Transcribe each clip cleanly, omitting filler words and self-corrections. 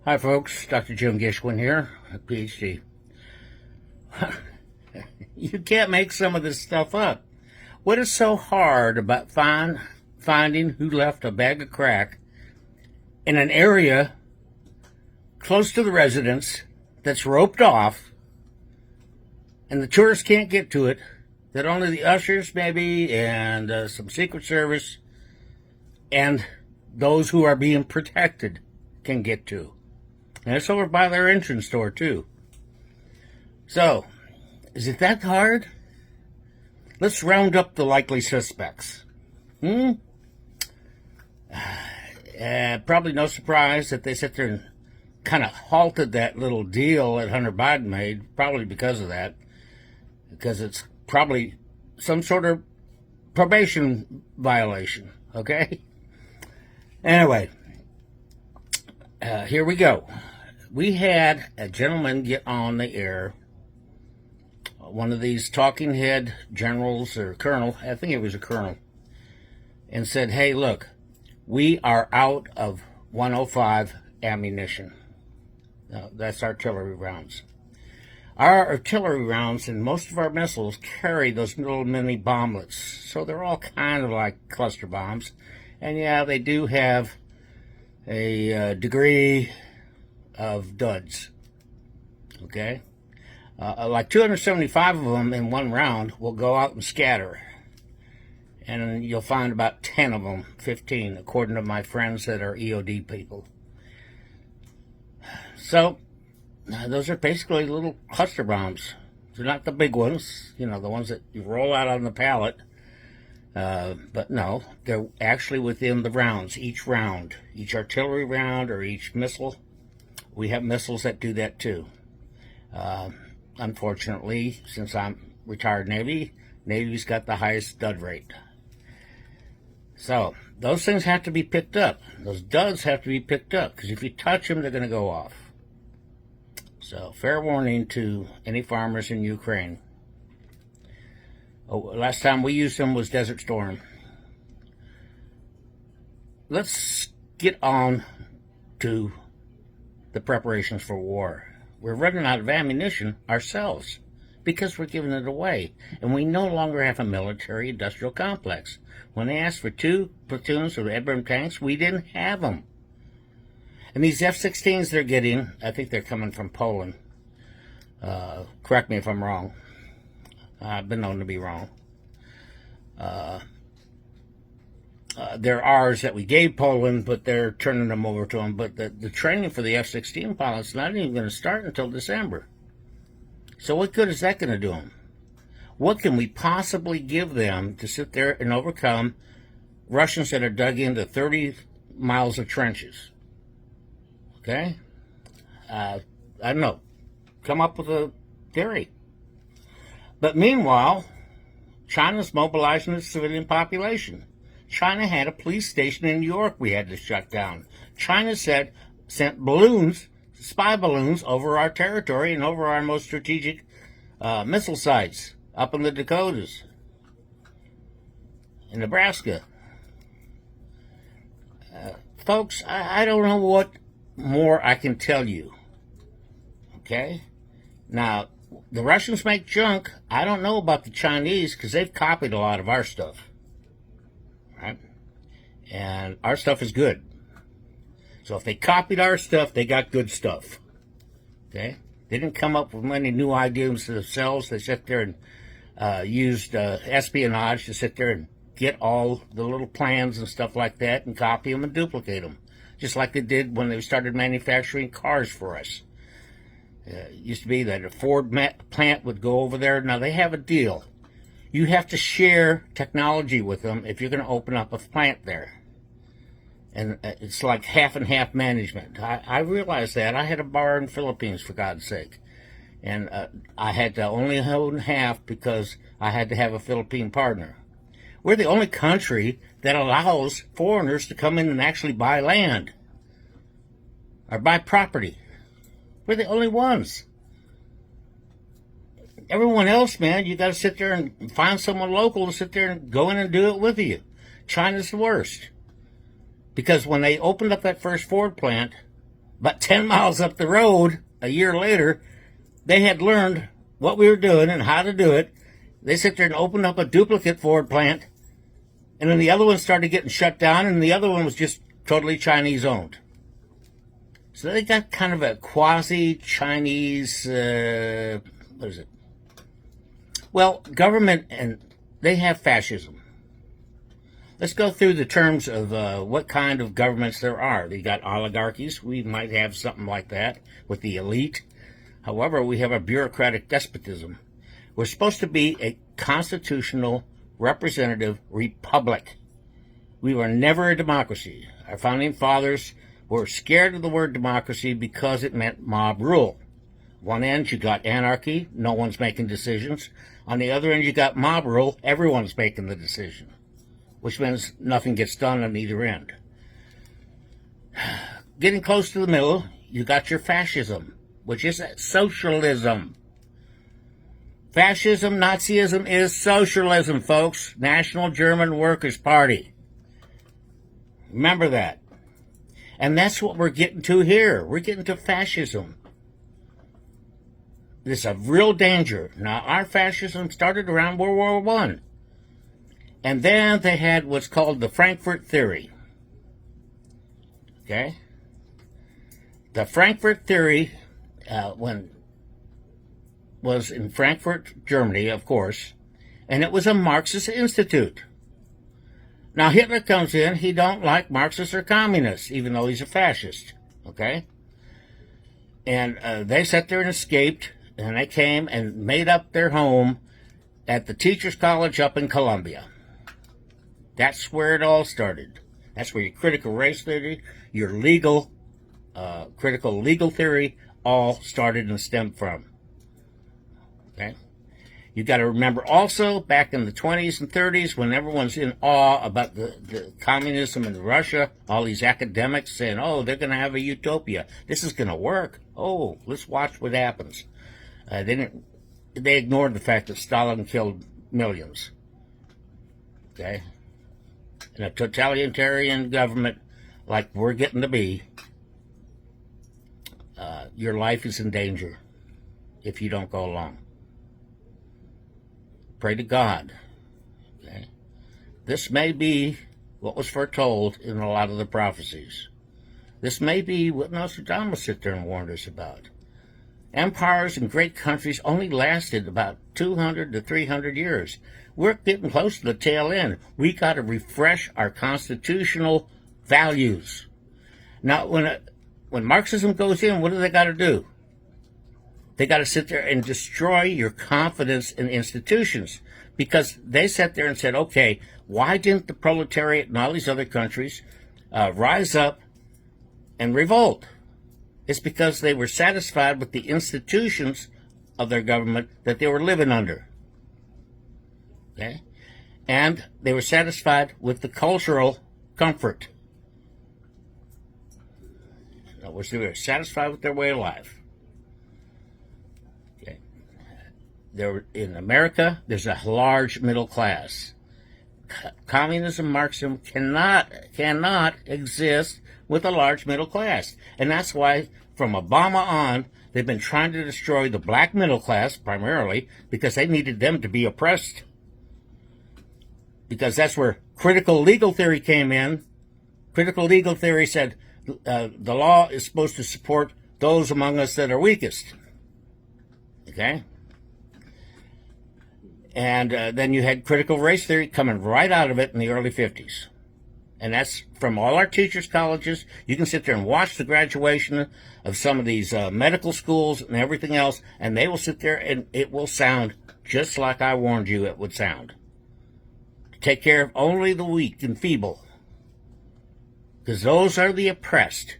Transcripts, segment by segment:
Hi folks, Dr. Jim Gishwin here, a PhD. You can't make some of this stuff up. What is so hard about finding who left a bag of crack in an area close to the residence that's roped off and the tourists can't get to it, that only the ushers maybe and some Secret Service and those who are being protected can get to? And it's over by their entrance door, too. So, is it that hard? Let's round up the likely suspects. Probably no surprise that they sit there and kind of halted that little deal that Hunter Biden made, probably because of that. Because it's probably some sort of probation violation, okay? Anyway, here we go. We had a gentleman get on the air, one of these talking head generals or colonel, I think it was a colonel, and said, hey, look, we are out of 105 ammunition. That's artillery rounds. Our artillery rounds and most of our missiles carry those little mini bomblets, so they're all kind of like cluster bombs. And yeah, they do have a degree of duds, okay? Like 275 of them in one round will go out and scatter. And you'll find about 10 of them, 15, according to my friends that are EOD people. So, those are basically little cluster bombs. They're not the big ones, you know, the ones that you roll out on the pallet. But no, they're actually within the rounds, each artillery round or each missile. We have missiles that do that too. Unfortunately, since I'm retired Navy's got the highest dud rate. So, those things have to be picked up. Those duds have to be picked up, because if you touch them, they're going to go off. So, fair warning to any farmers in Ukraine. Oh, last time we used them was Desert Storm. Let's get on to the preparations for war. We're running out of ammunition ourselves because we're giving it away. And we no longer have a military-industrial complex. When they asked for 2 platoons of Abrams tanks, we didn't have them. And these F-16s they're getting, I think they're coming from Poland. Correct me if I'm wrong. I've been known to be wrong. They're ours that we gave Poland, but they're turning them over to them. But the training for the F-16 pilots is not even going to start until December. So what good is that going to do them? What can we possibly give them to sit there and overcome Russians that are dug into 30 miles of trenches? Okay? I don't know. Come up with a theory. But meanwhile, China's mobilizing its civilian population. China had a police station in New York we had to shut down. China sent balloons, spy balloons, over our territory and over our most strategic missile sites up in the Dakotas, in Nebraska. Folks, I don't know what more I can tell you. Okay? Now, the Russians make junk. I don't know about the Chinese because they've copied a lot of our stuff. Right? And our stuff is good. So if they copied our stuff, they got good stuff. Okay? They didn't come up with many new ideas themselves. They sat there and used espionage to sit there and get all the little plans and stuff like that and copy them and duplicate them. Just like they did when they started manufacturing cars for us. It used to be that a Ford plant would go over there. Now they have a deal. You have to share technology with them if you're going to open up a plant there. And it's like half and half management. I realized that. I had a bar in the Philippines, for God's sake. And I had to only own half because I had to have a Philippine partner. We're the only country that allows foreigners to come in and actually buy land or buy property. We're the only ones. Everyone else, man, you got to sit there and find someone local to sit there and go in and do it with you. China's the worst. Because when they opened up that first Ford plant, But 10 miles up the road, a year later, they had learned what we were doing and how to do it. They sit there and opened up a duplicate Ford plant, and then the other one started getting shut down, and the other one was just totally Chinese owned. So they got kind of a quasi-Chinese, what is it? Well, government, and they have fascism. Let's go through the terms of what kind of governments there are. You got oligarchies. We might have something like that with the elite. However, we have a bureaucratic despotism. We're supposed to be a constitutional representative republic. We were never a democracy. Our founding fathers were scared of the word democracy because it meant mob rule. One end, you got anarchy, no one's making decisions. On the other end, you got mob rule, everyone's making the decision, which means nothing gets done on either end. Getting close to the middle, you got your fascism, which is socialism. Fascism, Nazism is socialism, folks. National German Workers' Party. Remember that. And that's what we're getting to here. We're getting to fascism. It's a real danger. Now, our fascism started around World War I. And then they had what's called the Frankfort theory. Okay? The Frankfort theory, was in Frankfort, Germany, of course, and it was a Marxist institute. Now, Hitler comes in, he don't like Marxists or communists, even though he's a fascist, okay? And they sat there and escaped, and they came and made up their home at the Teachers College up in Columbia. That's where it all started. That's where your critical race theory, your legal, critical legal theory all started and stemmed from. Okay? You got to remember also back in the 20s and 30s when everyone's in awe about the communism in Russia, all these academics saying, oh, they're going to have a utopia. This is going to work. Oh, let's watch what happens. They ignored the fact that Stalin killed millions. Okay? In a totalitarian government like we're getting to be, your life is in danger if you don't go along. Pray to God. Okay? This may be what was foretold in a lot of the prophecies. This may be what Nostradamus sit there and warned us about. Empires and great countries only lasted about 200 to 300 years. We're getting close to the tail end. We got to refresh our constitutional values. Now, when Marxism goes in, what do they got to do? They got to sit there and destroy your confidence in institutions, because they sat there and said, okay, why didn't the proletariat and all these other countries rise up and revolt? It's because they were satisfied with the institutions of their government that they were living under. Okay? And they were satisfied with the cultural comfort. In other words, they were satisfied with their way of life. Okay? In America, there's a large middle class. Communism, Marxism cannot exist with a large middle class. And that's why, from Obama on, they've been trying to destroy the black middle class, primarily, because they needed them to be oppressed. Because that's where critical legal theory came in. Critical legal theory said the law is supposed to support those among us that are weakest. Okay? And then you had critical race theory coming right out of it in the early 50s. And that's from all our teachers' colleges. You can sit there and watch the graduation of some of these medical schools and everything else, and they will sit there and it will sound just like I warned you it would sound. Take care of only the weak and feeble, because those are the oppressed.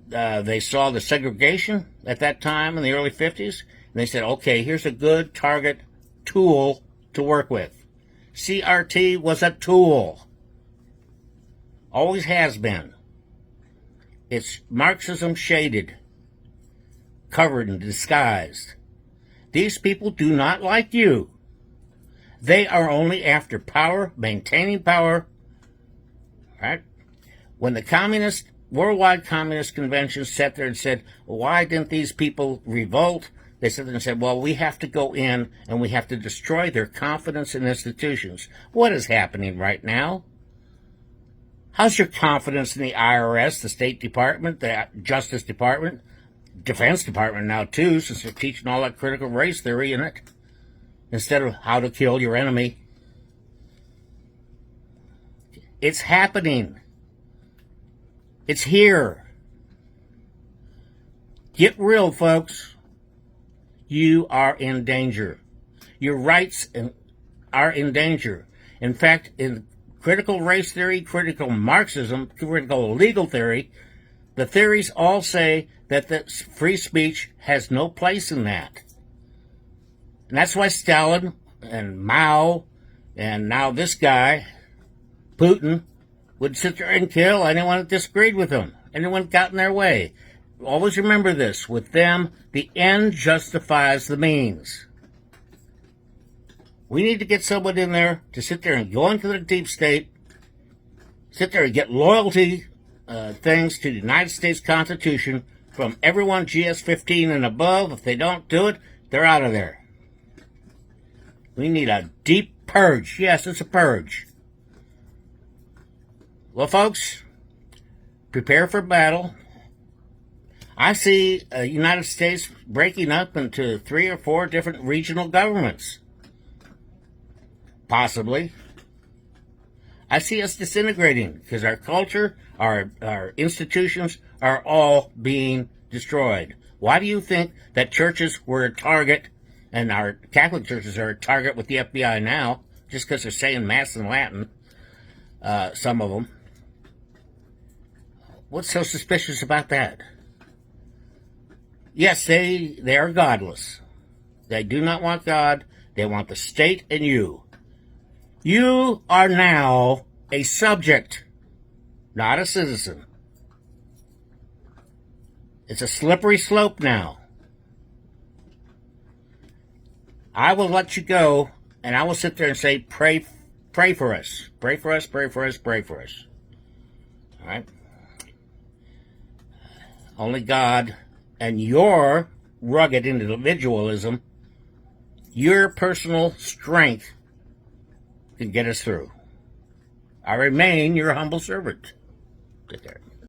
They saw the segregation at that time in the early 50s, and they said, okay, here's a good target tool to work with. CRT was a tool. Always has been. It's Marxism shaded, covered and disguised. These people do not like you. They are only after power, maintaining power. Right? When the communists worldwide communist conventions sat there and said, why didn't these people revolt? They sat there and said, well, we have to go in and we have to destroy their confidence in institutions. What is happening right now? How's your confidence in the IRS, the State Department, the Justice Department, Defense Department now too, since they're teaching all that critical race theory in it, instead of how to kill your enemy? It's happening. It's here. Get real, folks. You are in danger. Your rights are in danger. In fact, in critical race theory, critical Marxism, critical legal theory, the theories all say that the free speech has no place in that. And that's why Stalin and Mao and now this guy, Putin, would sit there and kill anyone that disagreed with them, anyone that got in their way. Always remember this. With them, the end justifies the means. We need to get someone in there to sit there and go into the deep state, sit there and get loyalty things to the United States Constitution from everyone GS-15 and above. If they don't do it, they're out of there. We need a deep purge. Yes, it's a purge. Well, folks, prepare for battle. I see the United States breaking up into 3 or 4 different regional governments. Possibly. I see us disintegrating because our culture, our institutions are all being destroyed. Why do you think that churches were a target, and our Catholic churches are a target with the FBI now, just because they're saying Mass in Latin, some of them? What's so suspicious about that? Yes, they are godless. They do not want God. They want the state and you. You are now a subject, not a citizen. It's a slippery slope now. I will let you go, and I will sit there and say, pray for us. Pray for us, pray for us, pray for us. All right? Only God and your rugged individualism, your personal strength can get us through. I remain your humble servant. Take care.